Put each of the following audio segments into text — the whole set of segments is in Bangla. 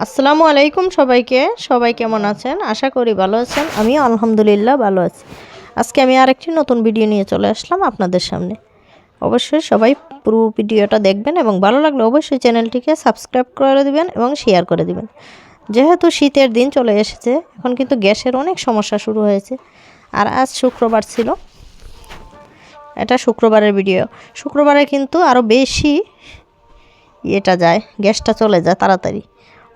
আসসালামু আলাইকুম সবাইকে। সবাই কেমন আছেন? আশা করি ভালো আছেন। আমি আলহামদুলিল্লাহ ভালো আছি। আজকে আমি আরেকটি নতুন ভিডিও নিয়ে চলে আসলাম আপনাদের সামনে। অবশ্যই সবাই পুরো ভিডিওটা দেখবেন এবং ভালো লাগলে অবশ্যই চ্যানেলটিকে সাবস্ক্রাইব করে দিবেন এবং শেয়ার করে দিবেন। যেহেতু শীতের দিন চলে এসেছে, এখন কিন্তু গ্যাসের অনেক সমস্যা শুরু হয়েছে। আর আজ শুক্রবার ছিল, এটা শুক্রবারের ভিডিও। শুক্রবারে কিন্তু আরও বেশি গ্যাসটা চলে যায় তাড়াতাড়ি।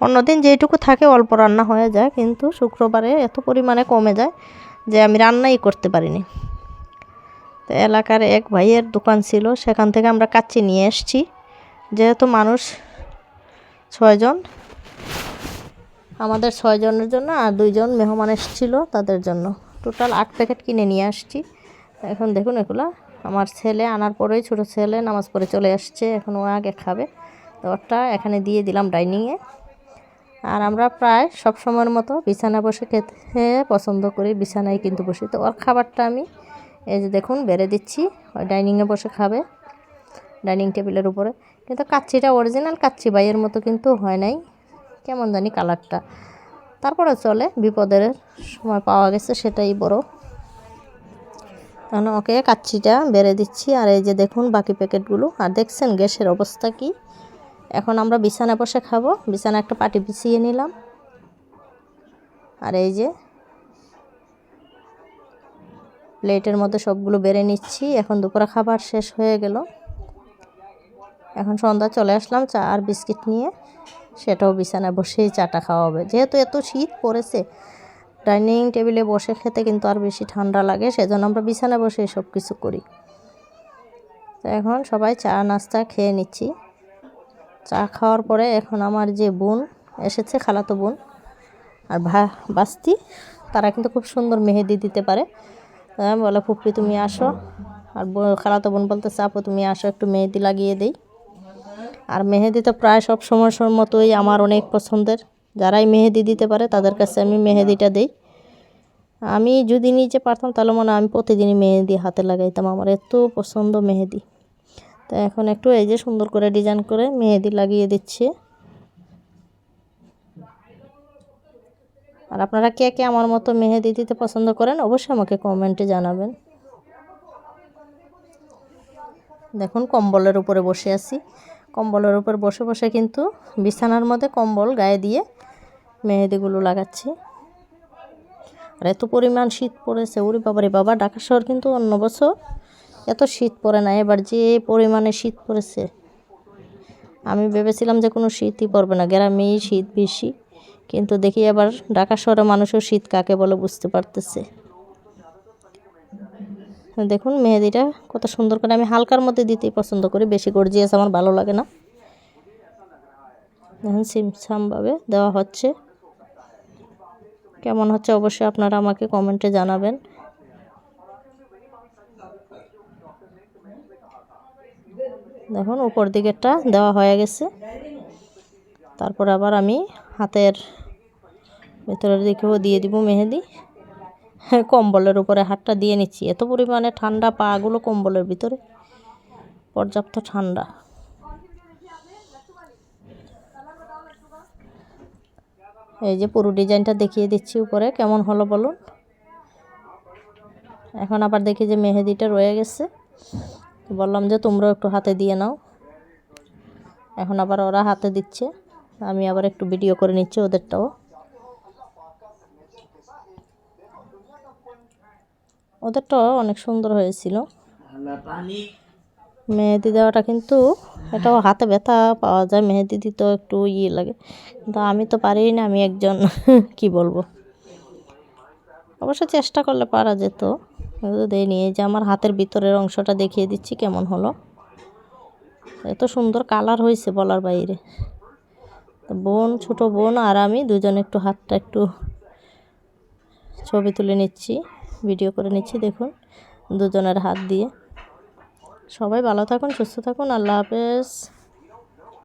অন্যদিন যেটুকু থাকে অল্প রান্না হয়ে যায়, কিন্তু শুক্রবারে এত পরিমাণে কমে যায় যে আমি রান্নাই করতে পারিনি। তো এলাকার এক ভাইয়ের দোকান ছিল, সেখান থেকে আমরা কাচ্চি নিয়ে এসেছি। যেহেতু মানুষ 6 জন, আমাদের 6 জনের জন্য আর 2 জন মেহমান এসেছিল তাদের জন্য টোটাল 8 প্যাকেট কিনে নিয়ে আসছি। এখন দেখুন এগুলো আমার ছেলে আনার পরেই, ছোটো ছেলে নামাজ পড়ে চলে আসছে, এখন ও আগে খাবে। তো ওটা এখানে দিয়ে দিলাম ডাইনিংয়ে। আর আমরা প্রায় সব সময়ের মতো বিছানা বসে খেতে পছন্দ করি, বিছানায় কিন্তু বসি। তো ওর খাবারটা আমি এই যে দেখুন বেড়ে দিচ্ছি, ওই ডাইনিংয়ে বসে খাবে ডাইনিং টেবিলের উপরে। কিন্তু কাচ্চিটা অরিজিনাল কাচ্চি বাইয়ের মতো কিন্তু হয় নাই, কেমন জানি কালারটা। তারপরে চলে, বিপদের সময় পাওয়া গেছে সেটাই বড়। কারণ ওকে কাচ্চিটা বেড়ে দিচ্ছি। আর এই যে দেখুন বাকি প্যাকেটগুলো। আর দেখছেন গ্যাসের অবস্থা কি। এখন আমরা বিছানা বসে খাবো। বিছানা একটা পাটি বিছিয়ে নিলাম। আর এই যে প্লেটের মধ্যে সবগুলো বেড়ে নিচ্ছি। এখন দুপুরে খাবার শেষ হয়ে গেল, এখন সন্ধ্যা চলে আসলাম চা আর বিস্কিট নিয়ে। সেটাও বিছানায় বসেই চাটা খাওয়া হবে। যেহেতু এত শীত পড়েছে, ডাইনিং টেবিলে বসে খেতে কিন্তু আর বেশি ঠান্ডা লাগে, সেজন্য আমরা বিছানায় বসে সব কিছু করি। তো এখন সবাই চা নাস্তা খেয়ে নিচ্ছি। চা খাওয়ার পরে এখন আমার যে বোন এসেছে, খালাতো বোন আর বাস্তি, তারা কিন্তু খুব সুন্দর মেহেদি দিতে পারে। বলে ফুপি তুমি আসো। আর খালাতো বোন বলতেছে আপু তুমি আসো, একটু মেহেদি লাগিয়ে দেই। আর মেহেদি তো প্রায় সব সময়ের মতোই আমার অনেক পছন্দের। যারাই মেহেদি দিতে পারে তাদের কাছে আমি মেহেদিটা দেই। আমি যদি নিজে পারতাম তাহলে মনে হয় আমি প্রতিদিনই মেহেদি হাতে লাগাইতাম, আমার এত পছন্দ মেহেদি। তো এখন একটু এই যে সুন্দর করে ডিজাইন করে মেহেদি লাগিয়ে দিচ্ছি। আর আপনারা কে কে আমার মতো মেহেদি দিতে পছন্দ করেন অবশ্যই আমাকে কমেন্টে জানাবেন। দেখুন কম্বলের উপরে বসে আছি। কম্বলের উপর বসে বসে কিন্তু বিছানার মধ্যে কম্বল গায়ে দিয়ে মেহেদিগুলো লাগাচ্ছি। আর এত পরিমাণ শীত পড়েছে, ওরে বাবারে বাবা। ঢাকা শহর কিন্তু অন্য বছর এত শীত পড়ে না, এবার যে পরিমাণে শীত পড়েছে। আমি ভেবেছিলাম যে কোনো শীতই পড়বে না, গ্রামেই শীত বেশি। কিন্তু দেখি এবার ঢাকা শহরে মানুষও শীত কাকে বলে বুঝতে পারতেছে। দেখুন মেহেদিটা কত সুন্দর করে, আমি হালকার মধ্যে দিতেই পছন্দ করি, বেশি গর্জিয়াস আমার ভালো লাগে না। এখন সিমসামভাবে দেওয়া হচ্ছে। কেমন হচ্ছে অবশ্যই আপনারা আমাকে কমেন্টে জানাবেন। দেখুন উপর দিকেরটা দেওয়া হয়ে গেছে। তারপর আবার আমি হাতের ভেতরের দিকেও দিয়ে দিব মেহেদি। কম্বলের উপরে হাতটা দিয়ে নিচ্ছি, এত পরিমাণে ঠান্ডা, পাগুলো কম্বলের ভিতরে পর্যাপ্ত ঠান্ডা। এই যে পুরো ডিজাইনটা দেখিয়ে দিচ্ছি উপরে, কেমন হলো বলুন। এখন আবার দেখি যে মেহেদিটা রয়ে গেছে, বললাম যে তোমরাও একটু হাতে দিয়ে নাও। এখন আবার ওরা হাতে দিচ্ছে, আমি আবার একটু ভিডিও করে নিচ্ছি ওদেরটাও। ওদেরটাও অনেক সুন্দর হয়েছিল। মেহেদি দেওয়াটা কিন্তু এটাও হাতে ব্যথা পাওয়া যায়, মেহেদি দিতেও একটু লাগে, কিন্তু আমি তো পারি না। আমি একজন কি বলবো, অবশ্য চেষ্টা করলে পারা যেত, দেয়নি। এই যে আমার হাতের ভিতরের অংশটা দেখিয়ে দিচ্ছি কেমন হলো। এত সুন্দর কালার হয়েছে বলার বাইরে। বোন, ছোট বোন আর আমি দুজনে একটু হাতটা একটু ছবি তুলে নিচ্ছি, ভিডিও করে নিচ্ছি। দেখুন দুজনের হাত দিয়ে। সবাই ভালো থাকুন, সুস্থ থাকুন। আল্লাহ হাফেজ।